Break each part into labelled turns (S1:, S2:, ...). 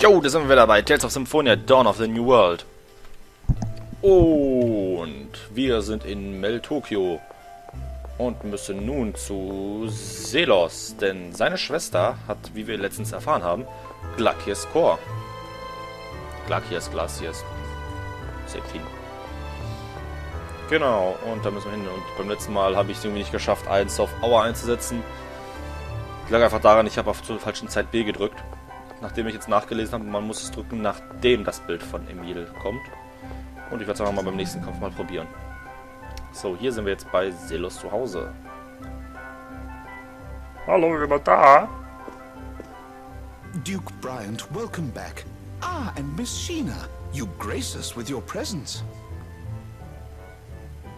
S1: Jo, da sind wir wieder bei Tales of Symphonia, Dawn of the New World. Und wir sind in Tokyo und müssen nun zu Selos, denn seine Schwester hat, wie wir letztens erfahren haben, Glaciers Core. Glaciers. Sephin. Genau, und da müssen wir hin. Und beim letzten Mal habe ich es irgendwie nicht geschafft, 1 auf Hour einzusetzen. Lag einfach daran, ich habe auf zur falschen Zeit B gedrückt. Nachdem ich jetzt nachgelesen habe, man muss es drücken, nachdem das Bild von Emil kommt. Und ich werde es einfach mal beim nächsten Kampf mal probieren. So, hier sind wir jetzt bei Selos zu Hause. Hallo, jemand da?
S2: Duke Bryant, welcome back. Ah, and Miss Sheena, you grace us with your presence.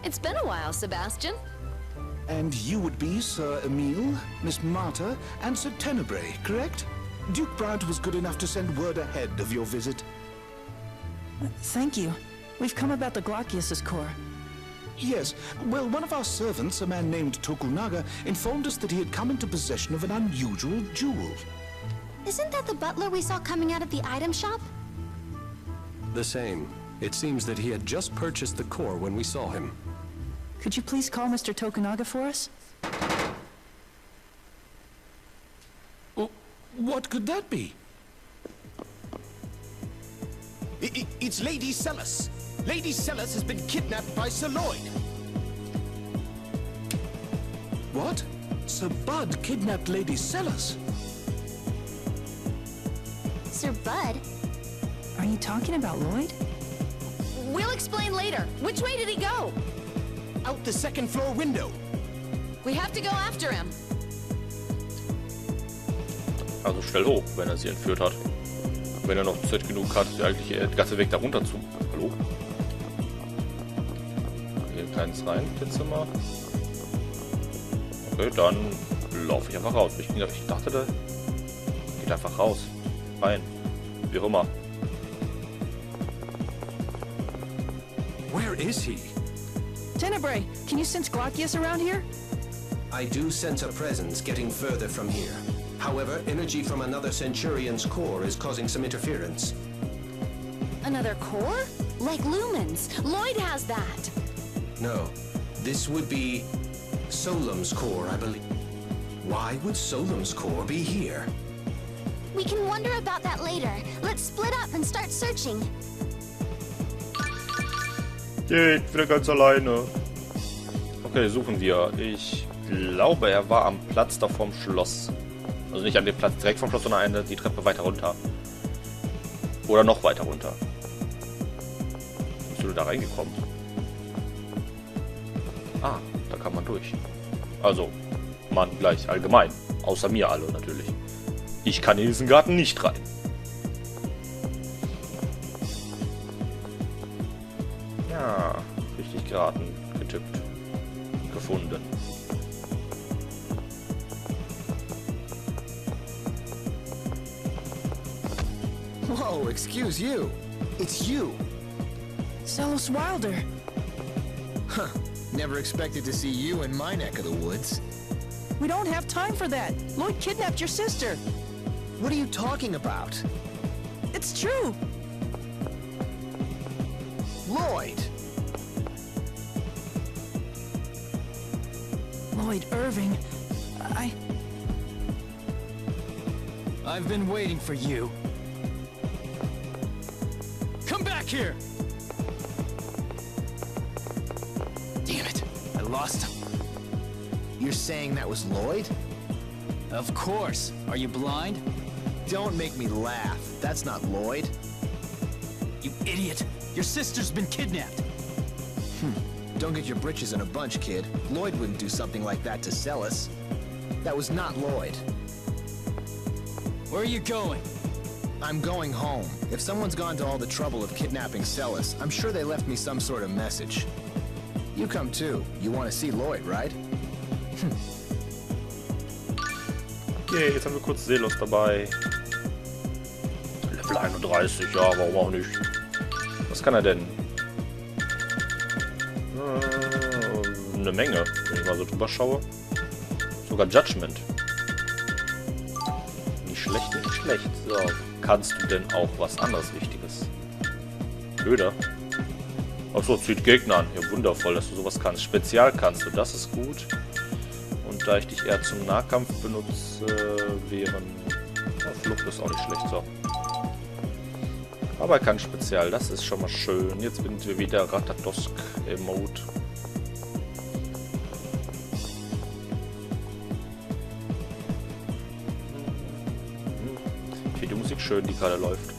S3: It's been a while, Sebastian.
S2: And you would be Sir Emile, Miss Marta, and Sir Tenebrae, correct? Duke Bryant was good enough to send word ahead of your visit.
S4: Thank you. We've come about the Glacius' core.
S2: Yes, well, one of our servants, a man named Tokunaga, informed us that he had come into possession of an unusual jewel.
S3: Isn't that the butler we saw coming out of the item shop?
S5: The same. It seems that he had just purchased the core when we saw him.
S4: Could you please call Mr. Tokunaga for us?
S2: What could that be?
S6: It's Lady Celis. Lady Celis has been kidnapped by Sir Lloyd.
S2: What? Sir Bud kidnapped Lady Celis?
S3: Sir Bud?
S4: Are you talking about Lloyd?
S3: We'll explain later. Which way did he go?
S6: Out the second floor window.
S3: We have to go after him.
S1: Also schnell hoch, wenn er sie entführt hat. Wenn er noch Zeit genug hat, eigentlich der ganze Weg da runter zu. Hallo? Hier ein kleines Zimmer. Okay, dann laufe ich einfach raus. Ich dachte, der geht einfach raus. Rein. Wie auch immer.
S5: Where is he?
S4: Tenebrae, can you sense Glacius around here?
S7: I do sense a presence getting further from here. However, energy from another Centurion's core is causing some interference.
S3: Another core? Like lumens. Lloyd has that.
S7: No, this would be Solemn's core, I believe. Why would Solemn's core be here?
S3: We can wonder about that later. Let's split up and start searching.
S1: Geht wieder ganz alleine. Okay, suchen wir. Ich glaube, er war am Platz da vorm Schloss. Also nicht an dem Platz direkt vom Schloss, sondern die Treppe weiter runter. Oder noch weiter runter. Bist du da reingekommen? Ah, da kann man durch. Also, man gleich allgemein. Außer mir alle natürlich. Ich kann in diesen Garten nicht rein. Ja, richtig geraten, getippt. Gefunden.
S6: Whoa, excuse you. It's you.
S4: Celos Wilder.
S6: Huh. Never expected to see you in my neck of the woods.
S4: We don't have time for that. Lloyd kidnapped your sister.
S6: What are you talking about?
S4: It's true.
S6: Lloyd!
S4: Lloyd Irving.
S8: I've been waiting for you. Come back here!
S6: Damn it, I lost him. You're saying that was Lloyd?
S8: Of course. Are you blind?
S6: Don't make me laugh. That's not Lloyd.
S8: You idiot! Your sister's been kidnapped.
S6: Don't get your britches in a bunch, kid. Lloyd wouldn't do something like that to Celis. That was not Lloyd.
S8: Where are you going?
S6: I'm going home. If someone's gone to all the trouble of kidnapping Celis, I'm sure they left me some sort of message. You come too. You want to see Lloyd, right?
S1: Okay, jetzt haben wir kurz Selos dabei. Level 31, ja, warum auch nicht. Was kann er denn? Eine Menge, wenn ich mal so drüber schaue. Sogar Judgment. Nicht schlecht, nicht schlecht. So, kannst du denn auch was anderes Wichtiges? Köder? Achso, zieht Gegner an. Ja, wundervoll, dass du sowas kannst. Spezial kannst du, das ist gut. Und da ich dich eher zum Nahkampf benutze, wären... Ja, Flucht ist auch nicht schlecht, so. Aber er kann Spezial, das ist schon mal schön. Jetzt sind wir wieder Ratatosk-Emote. Ich finde die Musik schön, die gerade läuft.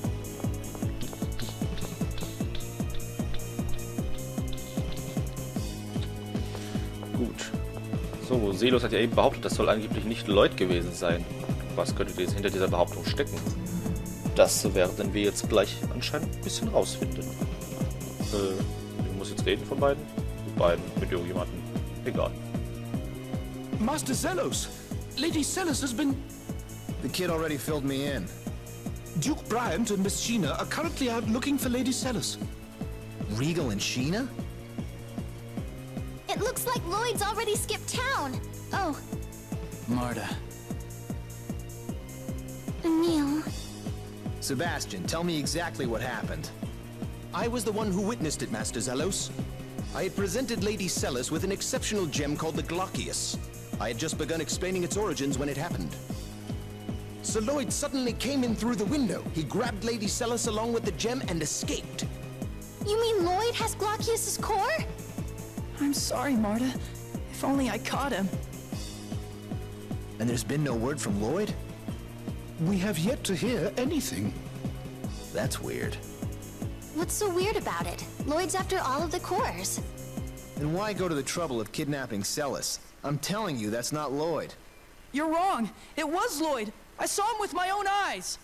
S1: Gut. So, Selos hat ja eben behauptet, das soll angeblich nicht Lloyd gewesen sein. Was könnte jetzt hinter dieser Behauptung stecken? Das werden wir jetzt gleich anscheinend ein bisschen rausfinden. Ich muss jetzt reden von beiden? Mit beiden, mit irgendjemandem. Egal.
S2: Master Zelos, Lady Celis has been...
S6: The kid already filled me in.
S2: Duke Bryant and Miss Sheena are currently out looking for Lady Celis.
S6: Regal and Sheena?
S3: It looks like Lloyd's already skipped town. Oh,
S8: Marta.
S3: Emil.
S6: Sebastian, tell me exactly what happened.
S9: I was the one who witnessed it, Master Zelos. I had presented Lady Celis with an exceptional gem called the Glockius. I had just begun explaining its origins when it happened. Sir Lloyd suddenly came in through the window. He grabbed Lady Celis along with the gem and escaped.
S3: You mean Lloyd has Glockius's core?
S4: I'm sorry, Marta. If only I caught him.
S6: And there's been no word from Lloyd?
S2: We have yet to hear anything.
S6: That's weird.
S3: What's so weird about it? Lloyd's after all of the cores.
S6: Then why go to the trouble of kidnapping Celis? I'm telling you, that's not Lloyd.
S4: You're wrong. It was Lloyd. I saw him with my own eyes.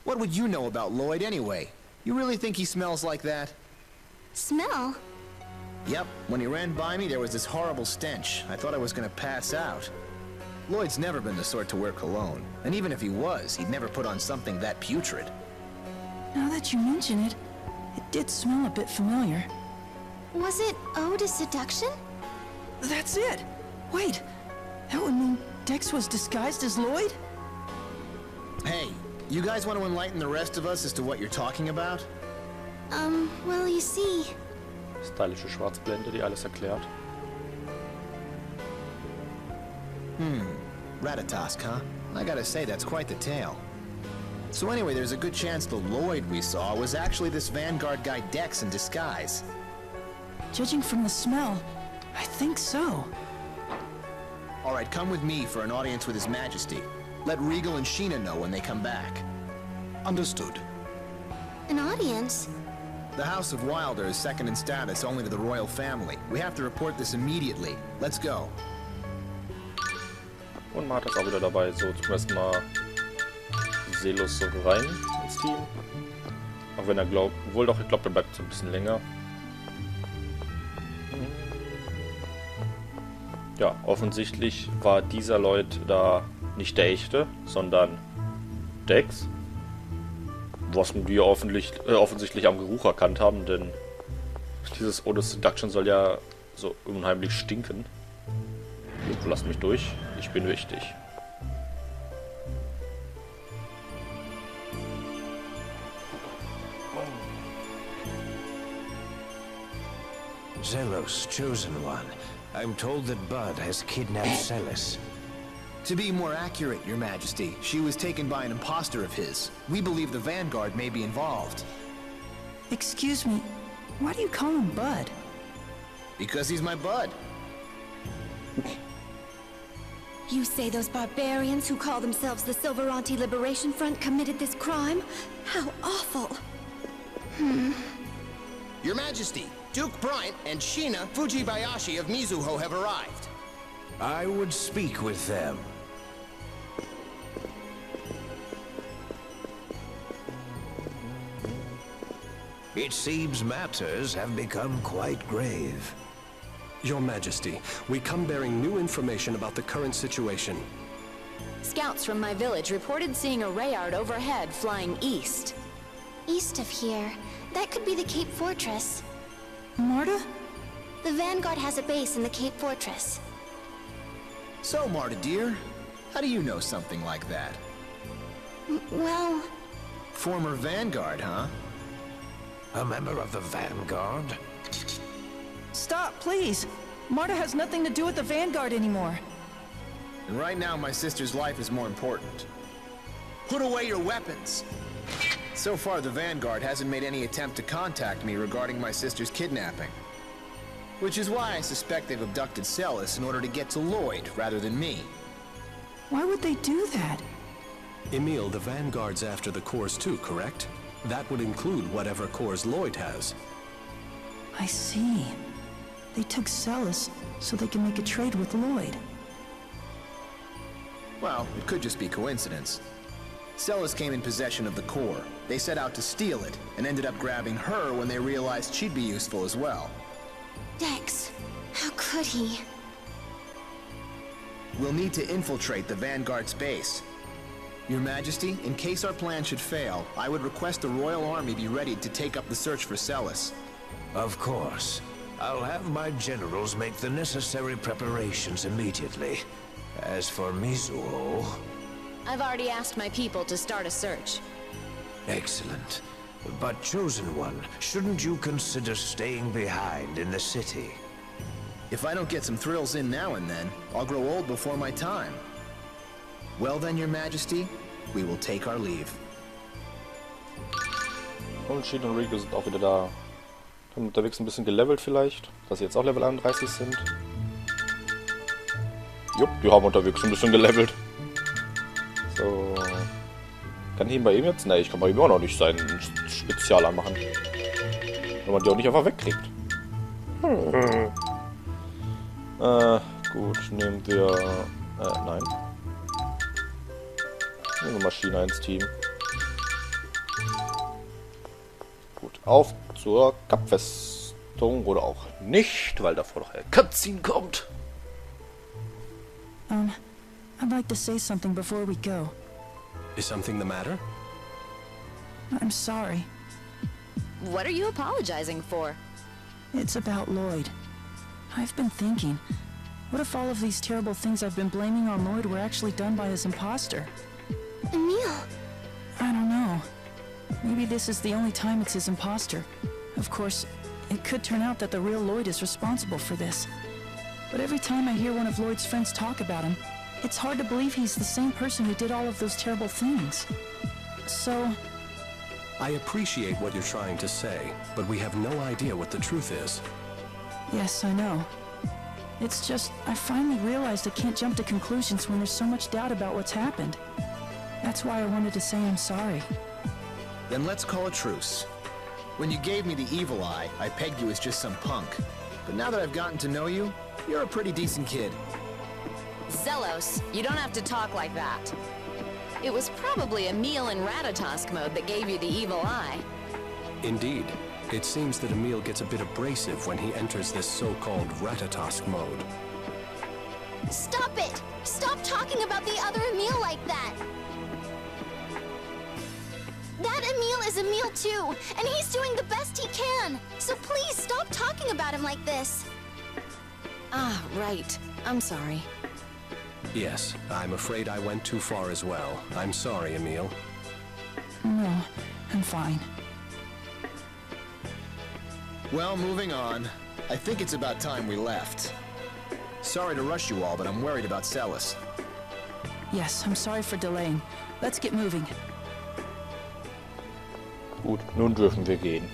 S6: What would you know about Lloyd anyway? You really think he smells like that?
S3: Smell?
S6: Yep, when he ran by me, there was this horrible stench. I thought I was gonna pass out. Lloyd's never been the sort to wear cologne, and even if he was, he'd never put on something that putrid.
S4: Now that you mention it, it did smell a bit familiar.
S3: Was it ode to seduction?
S4: That's it! Wait, that would mean Dex was disguised as Lloyd?
S6: Hey, you guys want to enlighten the rest of us as to what you're talking about?
S3: Well, you see...
S1: Stylische Schwarzblende, die alles erklärt.
S6: Ratatosk, huh? I gotta say, that's quite the tale. So anyway, there's a good chance the Lloyd we saw was actually this Vanguard guy Dex in disguise.
S4: Judging from the smell, I think so.
S6: Alright, come with me for an audience with His Majesty. Let Regal and Sheena know when they come back.
S2: Understood.
S3: An audience?
S6: The House of Wilder is second in status only to the royal family. We have to report this immediately. Let's go.
S1: Und Martha ist auch wieder dabei. So, zum ersten Mal Selos rein ins Team. Auch wenn er glaubt, wohl doch, ich glaube, der bleibt so ein bisschen länger. Ja, offensichtlich war dieser Lloyd da nicht der echte, sondern Dex. Was wir offensichtlich am Geruch erkannt haben, denn dieses Ode Seduction soll ja so unheimlich stinken. Lasst mich durch, ich bin wichtig.
S10: Zelos, chosen one. I'm told that Bud has kidnapped Celis.
S6: To be more accurate, Your Majesty, she was taken by an imposter of his. We believe the Vanguard may be involved.
S4: Excuse me, why do you call him Bud?
S6: Because he's my bud.
S3: You say those barbarians who call themselves the Silveranti Liberation Front committed this crime? How awful.
S9: Your Majesty, Duke Bryant and Sheena Fujibayashi of Mizuho have arrived.
S10: I would speak with them. It seems matters have become quite grave.
S5: Your Majesty, we come bearing new information about the current situation.
S3: Scouts from my village reported seeing a Rayard overhead flying east. East of here. That could be the Cape Fortress.
S4: Marta?
S3: The Vanguard has a base in the Cape Fortress.
S6: So, Marta dear, how do you know something like that?
S3: Well...
S6: Former Vanguard, huh?
S10: A member of the Vanguard?
S4: Stop, please! Marta has nothing to do with the Vanguard anymore.
S6: And right now, my sister's life is more important. Put away your weapons! So far, the Vanguard hasn't made any attempt to contact me regarding my sister's kidnapping. Which is why I suspect they've abducted Celis in order to get to Lloyd, rather than me.
S4: Why would they do that?
S5: Emil, the Vanguard's after the cores too, correct? That would include whatever cores Lloyd has.
S4: I see. They took Celis so they can make a trade with Lloyd.
S6: Well, it could just be coincidence. Celis came in possession of the core. They set out to steal it, and ended up grabbing her when they realized she'd be useful as well.
S3: Dex, how could he?
S6: We'll need to infiltrate the Vanguard's base. Your Majesty, in case our plan should fail, I would request the Royal Army be ready to take up the search for Celis.
S10: Of course. I'll have my generals make the necessary preparations immediately. As for Mizuho...
S3: I've already asked my people to start a search.
S10: Excellent. But Chosen One, shouldn't you consider staying behind in the city?
S6: If I don't get some thrills in now and then, I'll grow old before my time. Well then, Your Majesty, we will take our leave.
S1: Und Schied und Rico sind auch wieder da. Haben unterwegs ein bisschen gelevelt vielleicht, dass sie jetzt auch Level 31 sind. Jupp, die haben unterwegs ein bisschen gelevelt. So. Kann ich bei ihm jetzt? Ne, ich kann bei ihm auch noch nicht seinen Spezial anmachen. Wenn man die auch nicht einfach wegkriegt. Gut, nehmen wir... nein. Nehmen wir Maschine ins Team. Gut, auf zur Kapfestung. Oder auch nicht, weil davor noch ein Cutscene kommt.
S4: I'd like to say something before we go.
S5: Is something the matter?
S4: I'm sorry.
S3: What are you apologizing for?
S4: It's about Lloyd. I've been thinking, what if all of these terrible things I've been blaming on Lloyd were actually done by his imposter?
S3: Emil!
S4: I don't know. Maybe this is the only time it's his imposter. Of course, it could turn out that the real Lloyd is responsible for this. But every time I hear one of Lloyd's friends talk about him, it's hard to believe he's the same person who did all of those terrible things. So...
S5: I appreciate what you're trying to say, but we have no idea what the truth is.
S4: Yes, I know. It's just, I finally realized I can't jump to conclusions when there's so much doubt about what's happened. That's why I wanted to say I'm sorry.
S6: Then let's call a truce. When you gave me the evil eye, I pegged you as just some punk. But now that I've gotten to know you, you're a pretty decent kid.
S3: Zelos, you don't have to talk like that. It was probably Emil in Ratatosk mode that gave you the evil eye.
S5: Indeed. It seems that Emil gets a bit abrasive when he enters this so-called Ratatosk mode.
S3: Stop it! Stop talking about the other Emil like that! That Emil is Emil too, and he's doing the best he can! So please stop talking about him like this! Ah, right. I'm sorry.
S5: Yes, I'm afraid I went too far as well. I'm sorry, Emil.
S4: No, I'm fine.
S6: Well, moving on. I think it's about time we left. Sorry to rush you all, but I'm worried about Celis.
S4: Yes, I'm sorry for delaying. Let's get moving.
S1: Gut, nun dürfen wir gehen.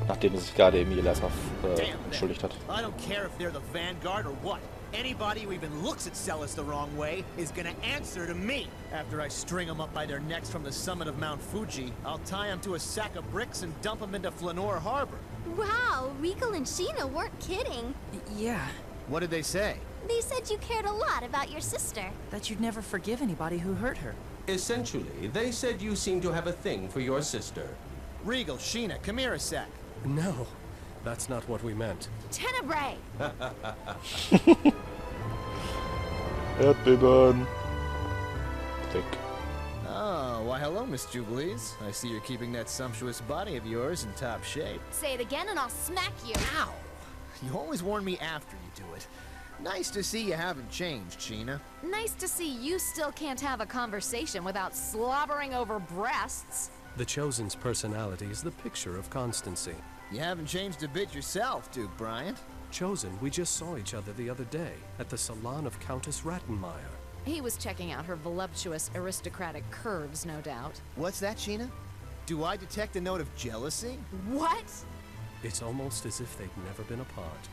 S1: Nachdem sich gerade Emil erstmal entschuldigt hat.
S8: I don't care if they're the Vanguard or what. Anybody who even looks at Celis the wrong way is gonna answer to me. After I string them up by their necks from the summit of Mount Fuji, I'll tie them to a sack of bricks and dump them into Flanor Harbor.
S11: Wow, Rico and Sheena weren't kidding.
S4: Yeah.
S6: What did they say?
S11: They said you cared a lot about your sister.
S4: That you'd never forgive anybody who hurt her.
S12: Essentially, they said you seem to have a thing for your sister.
S6: Regal, Sheena, come here a sec.
S5: No, that's not what we meant.
S11: Tenebrae!
S1: Erdbeben. Weg.
S6: Oh, why hello, Miss Jubilees. I see you're keeping that sumptuous body of yours in top shape.
S11: Say it again and I'll smack you.
S6: Ow! You always warn me after you do it.
S8: Nice to see you haven't changed, Sheena.
S13: Nice to see you still can't have a conversation without slobbering over breasts.
S5: The Chosen's personality is the picture of constancy.
S8: You haven't changed a bit yourself, Duke Bryant.
S5: Chosen, we just saw each other the other day at the salon of Countess Rattenmeyer.
S13: He was checking out her voluptuous aristocratic curves, no doubt.
S8: What's that, Sheena? Do I detect a note of jealousy?
S13: What?
S5: It's almost as if they'd never been apart.